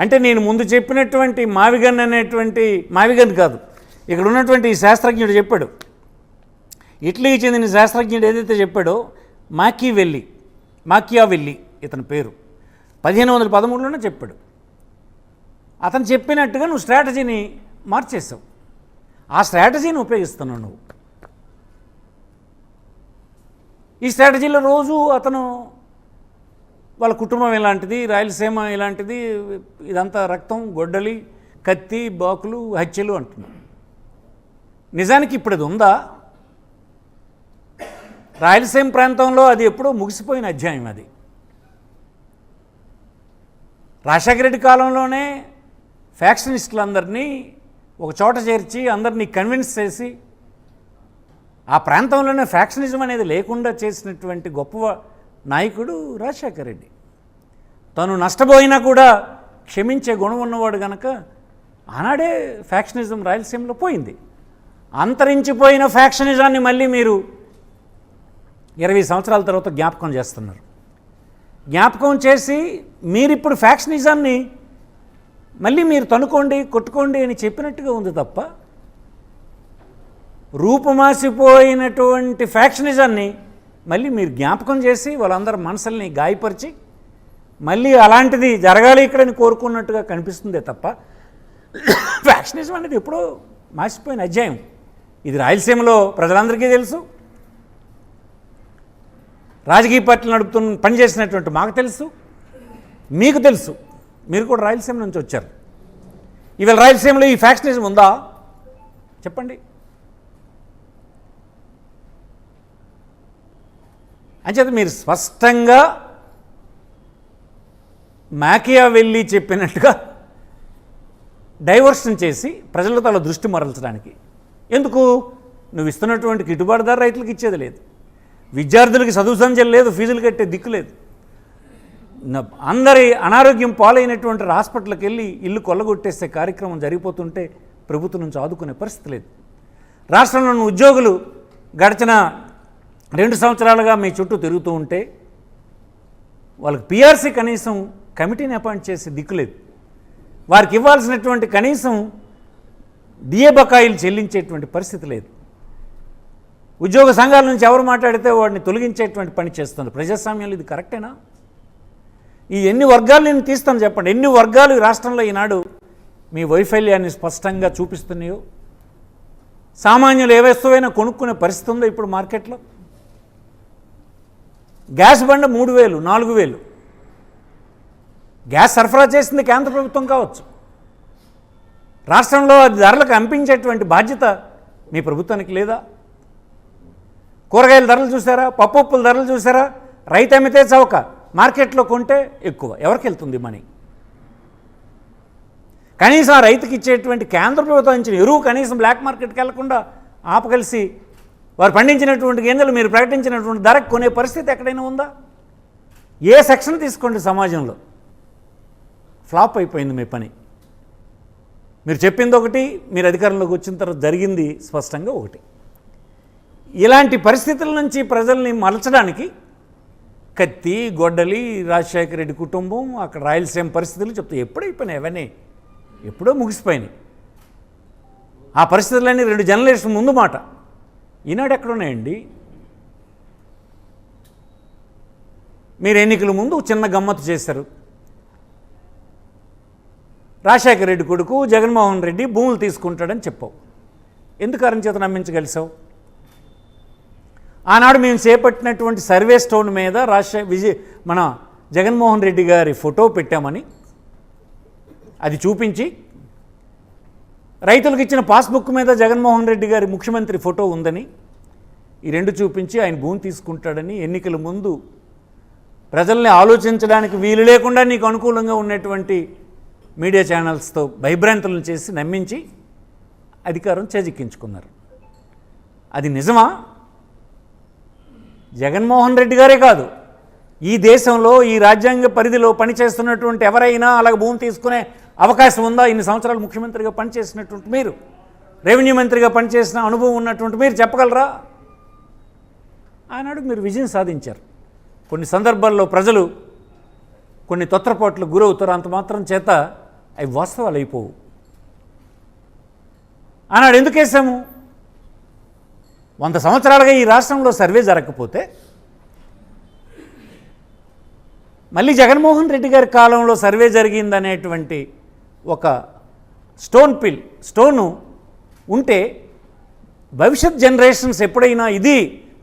అంటే నేను ముందు చెప్పినటువంటి మావిగన్ అనేటువంటి మావిగన్ కాదు, ఇక్కడ ఉన్నటువంటి ఈ శాస్త్రజ్ఞుడు చెప్పాడు, ఇటలీకి చెందిన శాస్త్రజ్ఞుడు ఏదైతే చెప్పాడో మాకియావెల్లి ఇతని పేరు 1513లోనే చెప్పాడు. అతను చెప్పినట్టుగా నువ్వు స్ట్రాటజీని మార్చేసావు, ఆ స్ట్రాటజీని ఉపయోగిస్తున్నావు నువ్వు. ఈ స్ట్రాటజీలో రోజు అతను వాళ్ళ కుటుంబం ఇలాంటిది, రాయలసీమ ఇలాంటిది, ఇదంతా రక్తం, గొడ్డలి, కత్తి, బాకులు, హత్యలు అంటున్నాం. నిజానికి ఇప్పుడు అది ఉందా? రాయలసీమ ప్రాంతంలో అది ఎప్పుడో ముగిసిపోయిన అధ్యాయం. అది రాజశేఖర రెడ్డి కాలంలోనే ఫ్యాక్షనిస్టులందరినీ ఒక చోట చేర్చి అందరినీ కన్విన్స్ చేసి ఆ ప్రాంతంలోనే ఫ్యాక్షనిజం అనేది లేకుండా చేసినటువంటి గొప్ప నాయకుడు రాజశేఖర రెడ్డి. తను నష్టపోయినా కూడా క్షమించే గుణం ఉన్నవాడు కనుక ఆనాడే ఫ్యాక్షనిజం రాయలసీమలో పోయింది. అంతరించిపోయిన ఫ్యాక్షనిజాన్ని మళ్ళీ మీరు 20 సంవత్సరాల తర్వాత జ్ఞాపకం చేస్తున్నారు. జ్ఞాపకం చేసి మీరిప్పుడు ఫ్యాక్షనిజాన్ని మళ్ళీ మీరు తనుకోండి, కొట్టుకోండి అని చెప్పినట్టుగా ఉంది తప్ప, రూపుమాసిపోయినటువంటి ఫ్యాక్షనిజాన్ని మళ్ళీ మీరు జ్ఞాపకం చేసి వాళ్ళందరి మనసుల్ని గాయపరిచి మళ్ళీ అలాంటిది జరగాలి ఇక్కడని కోరుకున్నట్టుగా కనిపిస్తుందే తప్ప, ఫ్యాక్షనిజం అనేది ఎప్పుడో మాసిపోయిన అధ్యాయం. ఇది రాయలసీమలో ప్రజలందరికీ తెలుసు, రాజకీయ పార్టీలు పనిచేసినటువంటి మాకు తెలుసు, మీకు తెలుసు. మీరు కూడా రాయలసీమ నుంచి వచ్చారు. ఇవాళ రాయలసీమలో ఈ ఫ్యాక్షనిజం ఉందా చెప్పండి? అంచేత మీరు స్పష్టంగా మాకియావెల్లి చెప్పినట్టుగా డైవర్షన్ చేసి ప్రజలతో అలా దృష్టి మరల్చడానికి. ఎందుకు? నువ్వు ఇస్తున్నటువంటి గిట్టుబాటు ధర రైతులకు ఇచ్చేది లేదు, విద్యార్థులకి చదువు సంధ్యలు లేదు, ఫీజులు కట్టే దిక్కు లేదు, అందరి అనారోగ్యం పాలైనటువంటి హాస్పిటల్కి వెళ్ళి ఇల్లు కొల్లగొట్టేసే కార్యక్రమం జరిగిపోతుంటే ప్రభుత్వం నుంచి ఆదుకునే పరిస్థితి లేదు. రాష్ట్రంలోని ఉద్యోగులు గడిచిన 2 సంవత్సరాలుగా మీ చుట్టూ తిరుగుతూ ఉంటే వాళ్ళకి పిఆర్సీ కనీసం కమిటీని అపాయింట్ చేసి దిక్కులేదు, వారికి ఇవ్వాల్సినటువంటి కనీసం డిఏ బకాయిలు చెల్లించేటువంటి పరిస్థితి లేదు. ఉద్యోగ సంఘాల నుంచి ఎవరు మాట్లాడితే వాడిని తొలగించేటువంటి పని చేస్తుంది. ప్రజాస్వామ్యంలో ఇది కరెక్టేనా? ఈ ఎన్ని వర్గాలు నేను తీస్తాను చెప్పండి? ఎన్ని వర్గాలు ఈ రాష్ట్రంలో ఈనాడు మీ వైఫల్యాన్ని స్పష్టంగా చూపిస్తున్నాయో? సామాన్యులు ఏ వస్తువైనా కొనుక్కునే పరిస్థితి ఉందో ఇప్పుడు మార్కెట్లో? గ్యాస్ బండ 3000, 4000. గ్యాస్ సరఫరా చేసింది కేంద్ర ప్రభుత్వం కావచ్చు, రాష్ట్రంలో అది ధరలకు అంపించేటువంటి బాధ్యత మీ ప్రభుత్వానికి లేదా? కూరగాయల ధరలు చూసారా? పప్పుల ధరలు చూసారా? రైతు అమ్మితే చౌక, మార్కెట్లో కొంటే ఎక్కువ. ఎవరికి వెళ్తుంది మనీ? కనీసం ఆ రైతుకి ఇచ్చేటువంటి కేంద్ర ప్రభుత్వం ఇచ్చిన ఎరువు కనీసం బ్లాక్ మార్కెట్కి వెళ్లకుండా ఆపగలిసి వారు పండించినటువంటి గింజలు మీరు ప్రకటించినటువంటి ధరకు కొనే పరిస్థితి ఎక్కడైనా ఉందా? ఏ సెక్షన్ తీసుకోండి సమాజంలో ఫ్లాప్ అయిపోయింది మీ పని. మీరు చెప్పింది ఒకటి, మీరు అధికారంలోకి వచ్చిన తర్వాత జరిగింది స్పష్టంగా ఒకటి. ఇలాంటి పరిస్థితుల నుంచి ప్రజల్ని మలచడానికి కత్తి, గొడ్డలి, రాజశేఖర రెడ్డి కుటుంబం, అక్కడ రాయలసీమ పరిస్థితులు చెప్తే ఎప్పుడైపోయినాయి? అవన్నీ ఎప్పుడో ముగిసిపోయినాయి. ఆ పరిస్థితులన్నీ 2 జనరేషన్ ముందు మాట. ఈనాడు ఎక్కడున్నాయండి? మీరు ఎన్నికల ముందు చిన్న గమ్మత్తు చేశారు. రాజశేఖర రెడ్డి కొడుకు జగన్మోహన్ రెడ్డి భూములు తీసుకుంటాడని చెప్పావు. ఎందుకు అరంచేత నమ్మించగలిసావు? ఆనాడు మేము చేపట్టినటువంటి సర్వే స్టోన్ మీద మన జగన్మోహన్ రెడ్డి గారి ఫోటో పెట్టామని అది చూపించి, రైతులకు ఇచ్చిన పాస్బుక్ మీద జగన్మోహన్ రెడ్డి గారి ముఖ్యమంత్రి ఫోటో ఉందని ఈ 2 చూపించి ఆయన భూమి తీసుకుంటాడని ఎన్నికల ముందు ప్రజల్ని ఆలోచించడానికి వీలు లేకుండా నీకు అనుకూలంగా ఉన్నటువంటి మీడియా ఛానల్స్తో భయభ్రాంతులను చేసి నమ్మించి అధికారం చేజిక్కించుకున్నారు. అది నిజమా? జగన్మోహన్ రెడ్డి గారే కాదు, ఈ దేశంలో ఈ రాజ్యాంగ పరిధిలో పనిచేస్తున్నటువంటి ఎవరైనా అలాగ భూమి తీసుకునే అవకాశం ఉందా? ఇన్ని సంవత్సరాలు ముఖ్యమంత్రిగా పనిచేసినటువంటి మీరు, రెవెన్యూ మంత్రిగా పనిచేసిన అనుభవం ఉన్నటువంటి మీరు చెప్పగలరా? ఆనాడు మీరు విజయం సాధించారు. కొన్ని సందర్భాల్లో ప్రజలు కొన్ని తొత్రపాట్లకు గురవుతారు. అంత మాత్రం చేత అవి వాస్తవాలు అయిపోవు. ఆనాడు ఎందుకు వేసాము? 100 సంవత్సరాలుగా ఈ రాష్ట్రంలో సర్వే జరగకపోతే మళ్ళీ జగన్మోహన్ రెడ్డి గారి కాలంలో సర్వే జరిగిందనేటువంటి ఒక స్టోను ఉంటే భవిష్యత్ జనరేషన్స్ ఎప్పుడైనా ఇది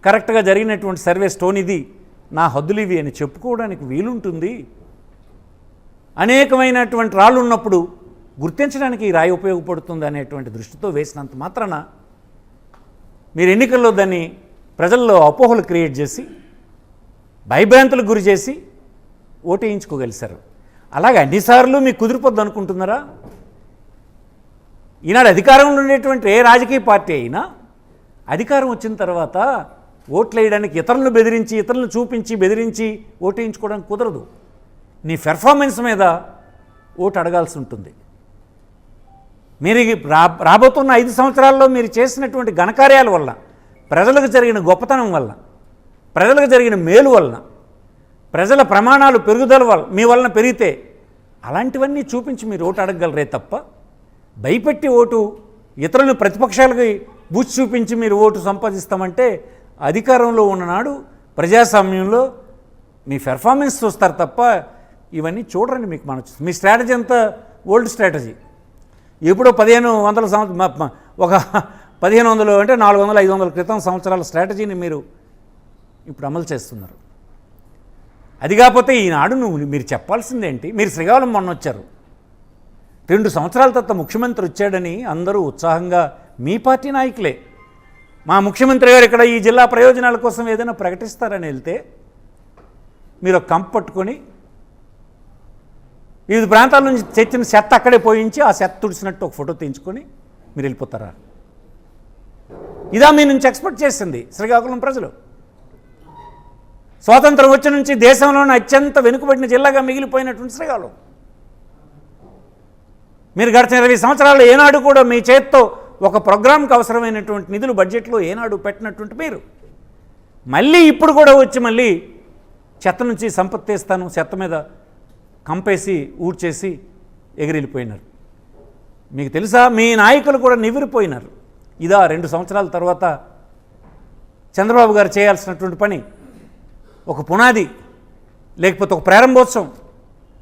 కరెక్ట్గా జరిగినటువంటి సర్వే స్టోన్, ఇది నా హద్దులు ఇవి అని చెప్పుకోవడానికి వీలుంటుంది. అనేకమైనటువంటి రాళ్ళు ఉన్నప్పుడు గుర్తించడానికి ఈ రాయి ఉపయోగపడుతుంది అనేటువంటి దృష్టితో వేసినంత మాత్రాన మీరు ఎన్నికల్లో దాన్ని ప్రజల్లో అపోహలు క్రియేట్ చేసి భయభ్రాంతులకు గురి చేసి ఓటేయించుకోగలిశారు. అలాగే అన్నిసార్లు మీకు కుదిరిపోద్ది అనుకుంటున్నారా? ఈనాడు అధికారంలో ఉండేటువంటి ఏ రాజకీయ పార్టీ అయినా అధికారం వచ్చిన తర్వాత ఓట్లు వేయడానికి ఇతరులను బెదిరించి, ఇతరులను చూపించి బెదిరించి ఓటేయించుకోవడానికి కుదరదు. నీ పెర్ఫార్మెన్స్ మీద ఓటు అడగాల్సి ఉంటుంది. మీరు రాబోతున్న 5 సంవత్సరాల్లో మీరు చేసినటువంటి ఘనకార్యాల వల్ల, ప్రజలకు జరిగిన గొప్పతనం వల్ల, ప్రజలకు జరిగిన మేలు వలన, ప్రజల ప్రమాణాలు పెరుగుదల వల్ల మీ వలన పెరిగితే అలాంటివన్నీ చూపించి మీరు ఓటు అడగగలరే తప్ప భయపెట్టి ఓటు, ఇతరులను ప్రతిపక్షాలకి బూచి చూపించి మీరు ఓటు సంపాదిస్తామంటే అధికారంలో ఉన్ననాడు ప్రజాస్వామ్యంలో మీ పెర్ఫార్మెన్స్ చూస్తారు తప్ప ఇవన్నీ చూడరండి. మీకు మీ స్ట్రాటజీ అంతా ఓల్డ్ స్ట్రాటజీ. ఎప్పుడో 1500 సంవత్సరం, ఒక 1500 అంటే 400, 500 క్రితం సంవత్సరాల స్ట్రాటజీని మీరు ఇప్పుడు అమలు చేస్తున్నారు. అది కాకపోతే ఈనాడు మీరు చెప్పాల్సిందేంటి? మీరు శ్రీకాకుళం మొన్న వచ్చారు, 2 సంవత్సరాల తర్వాత ముఖ్యమంత్రి వచ్చాడని అందరూ ఉత్సాహంగా, మీ పార్టీ నాయకులే, మా ముఖ్యమంత్రి గారు ఇక్కడ ఈ జిల్లా ప్రయోజనాల కోసం ఏదైనా ప్రకటిస్తారని వెళ్తే మీరు ఒక కంపు పట్టుకొని వివిధ ప్రాంతాల నుంచి తెచ్చిన చెత్త అక్కడే పోయించి ఆ చెత్త తుడిచినట్టు ఒక ఫోటో తీయించుకొని మీరు వెళ్ళిపోతారా? ఇదా మీ నుంచి ఎక్స్పెక్ట్ చేసింది శ్రీకాకుళం ప్రజలు? స్వాతంత్రం వచ్చి నుంచి దేశంలోనే అత్యంత వెనుకబడిన జిల్లాగా మిగిలిపోయినటువంటి శ్రీకాకుళం, మీరు గడిచిన 20 సంవత్సరాల్లో ఏనాడు కూడా మీ చేత్తో ఒక ప్రోగ్రాంకి అవసరమైనటువంటి నిధులు బడ్జెట్లో ఏనాడు పెట్టినటువంటి మీరు మళ్ళీ ఇప్పుడు కూడా వచ్చి మళ్ళీ చెత్త నుంచి సంపత్తి తీస్తాను, చెత్త మీద కంపేసి ఊడ్చేసి ఎగిరిపోయినారు. మీకు తెలుసా, మీ నాయకులు కూడా నివ్వెరపోయినారు. ఇదా 2 సంవత్సరాల తర్వాత చంద్రబాబు గారు చేయాల్సినటువంటి పని? ఒక పునాది, లేకపోతే ఒక ప్రారంభోత్సవం,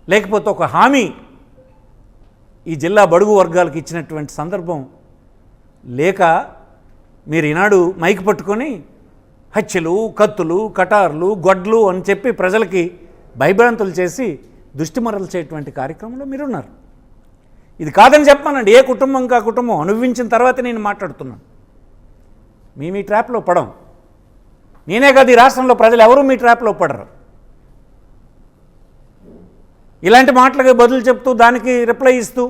లేకపోతే ఒక హామీ ఈ జిల్లా బడుగు వర్గాలకు ఇచ్చినటువంటి సందర్భం లేక మీరు ఈనాడు మైకి పట్టుకొని హత్యలు, కత్తులు, కటార్లు, గొడ్లు అని చెప్పి ప్రజలకి భయభ్రాంతులు చేసి దృష్టిమరలు చేయటువంటి కార్యక్రమంలో మీరున్నారు. ఇది కాదని చెప్పానండి. ఏ కుటుంబం కా కుటుంబం అనుభవించిన తర్వాత నేను మాట్లాడుతున్నాను. మీ ట్రాప్లో పడం. నేనే కాదు, ఈ రాష్ట్రంలో ప్రజలు ఎవరూ మీ ట్రాప్లో పడరు. ఇలాంటి మాటలకి బదులు చెప్తూ దానికి రిప్లై ఇస్తూ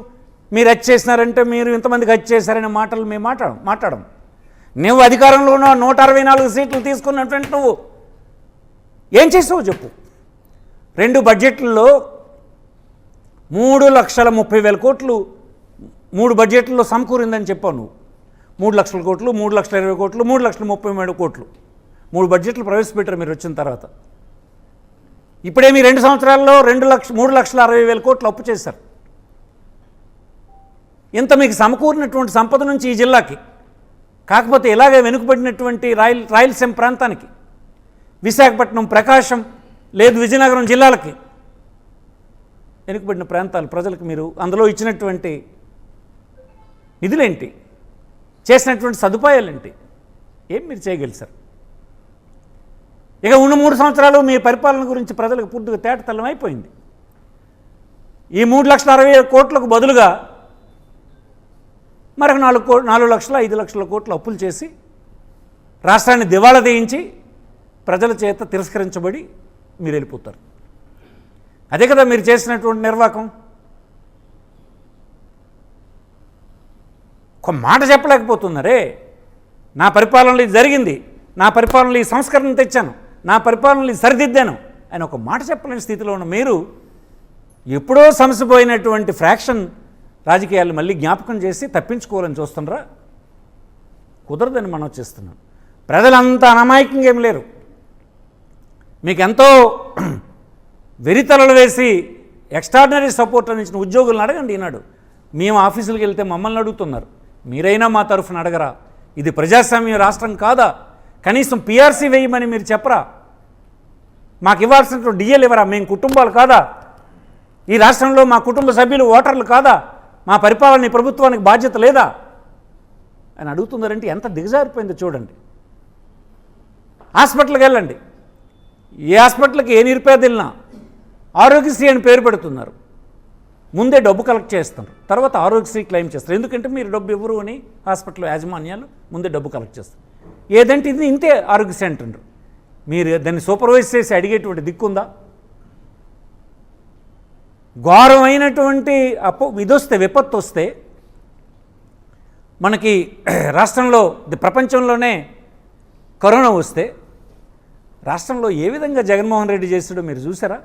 మీరు హత్య చేసినారంటే మీరు ఇంతమందికి హత్య చేశారనే మాటలు మేము మాట్లాడం. నువ్వు అధికారంలో ఉన్న 164 సీట్లు తీసుకున్నటువంటి నువ్వు ఏం చేసావు చెప్పు? 2 బడ్జెట్లలో 3,30,000 కోట్లు 3 బడ్జెట్లలో సమకూరిందని చెప్పావు నువ్వు. 3,00,000 కోట్లు, 3,20,000 కోట్లు, 3,33,000 కోట్లు 3 బడ్జెట్లు ప్రవేశపెట్టారు మీరు వచ్చిన తర్వాత. ఇప్పుడే మీ 2 సంవత్సరాల్లో 3,60,000 కోట్లు అప్పు చేశారు. ఇంత మీకు సమకూరినటువంటి సంపద నుంచి ఈ జిల్లాకి, కాకపోతే ఇలాగే వెనుకబడినటువంటి రాయలసీమ ప్రాంతానికి, విశాఖపట్నం, ప్రకాశం లేదు విజయనగరం జిల్లాలకి, వెనుకబడిన ప్రాంతాల ప్రజలకు మీరు అందులో ఇచ్చినటువంటి నిధులేంటి, చేసినటువంటి సదుపాయాలేంటి, ఏం మీరు చేయగలిసారు? ఇక ఉన్న 3 సంవత్సరాలు మీ పరిపాలన గురించి ప్రజలకు పూర్తిగా తేటతెల్లం అయిపోయింది. ఈ 3,60,000 కోట్లకు బదులుగా మరొక 4 లక్షల 5 లక్షల కోట్ల అప్పులు చేసి రాష్ట్రాన్ని దివాళా తీయించి ప్రజల చేత తిరస్కరించబడి మీరు వెళ్ళిపోతారు. అదే కదా మీరు చేసినటువంటి నిర్వాకం. ఒక మాట చెప్పలేకపోతున్నారే, నా పరిపాలనలో ఇది జరిగింది, నా పరిపాలనలో ఈ సంస్కరణ తెచ్చాను, నా పరిపాలనలో ఇది సరిదిద్దాను అని ఒక మాట చెప్పలేని స్థితిలో ఉన్న మీరు ఎప్పుడో సమసిపోయినటువంటి ఫ్రాక్షన్ రాజకీయాలు మళ్ళీ జ్ఞాపకం చేసి తప్పించుకోవాలని చూస్తున్నారా? కుదరదని మనం చేస్తున్నాం. ప్రజలంతా అమాయకంగా ఏం లేరు. మీకెంతో వెరితలలు వేసి ఎక్స్ట్రాడినరీ సపోర్ట్ అందించిన ఉద్యోగులను అడగండి ఈనాడు. మేము ఆఫీసులకు వెళ్తే మమ్మల్ని అడుగుతున్నారు, మీరైనా మా తరఫున అడగరా? ఇది ప్రజాస్వామ్య రాష్ట్రం కాదా? కనీసం పిఆర్సీ వేయమని మీరు చెప్పరా? మాకు ఇవ్వాల్సినటువంటి డిఎల్ ఇవ్వరా? మేము కుటుంబాలు కాదా? ఈ రాష్ట్రంలో మా కుటుంబ సభ్యులు ఓటర్లు కాదా? మా పరిపాలన ఈ ప్రభుత్వానికి బాధ్యత లేదా అని అడుగుతున్నారంటే ఎంత దిగజారిపోయిందో చూడండి. హాస్పిటల్కి వెళ్ళండి, ఏ హాస్పిటల్కి ఏ నిరుపేద వెళ్ళినా ఆరోగ్యశ్రీ అని పేరు పెడుతున్నారు. ముందే డబ్బు కలెక్ట్ చేస్తారు, తర్వాత ఆరోగ్యశ్రీ క్లెయిమ్ చేస్తారు. ఎందుకంటే మీరు డబ్బు ఇవ్వరు అని హాస్పిటల్ యాజమాన్యాలు ముందే డబ్బు కలెక్ట్ చేస్తారు. ఏదంటే ఇది ఇంతే ఆరోగ్యశ్రీ అంటున్నారు. మీరు దాన్ని సూపర్వైజ్ చేసి అడిగేటువంటి దిక్కుందా? ఘోరమైనటువంటి ఇదొస్తే, విపత్తు వస్తే మనకి రాష్ట్రంలో ప్రపంచంలోనే కరోనా వస్తే రాష్ట్రంలో ఏ విధంగా జగన్మోహన్ రెడ్డి చేసాడో మీరు చూసారా?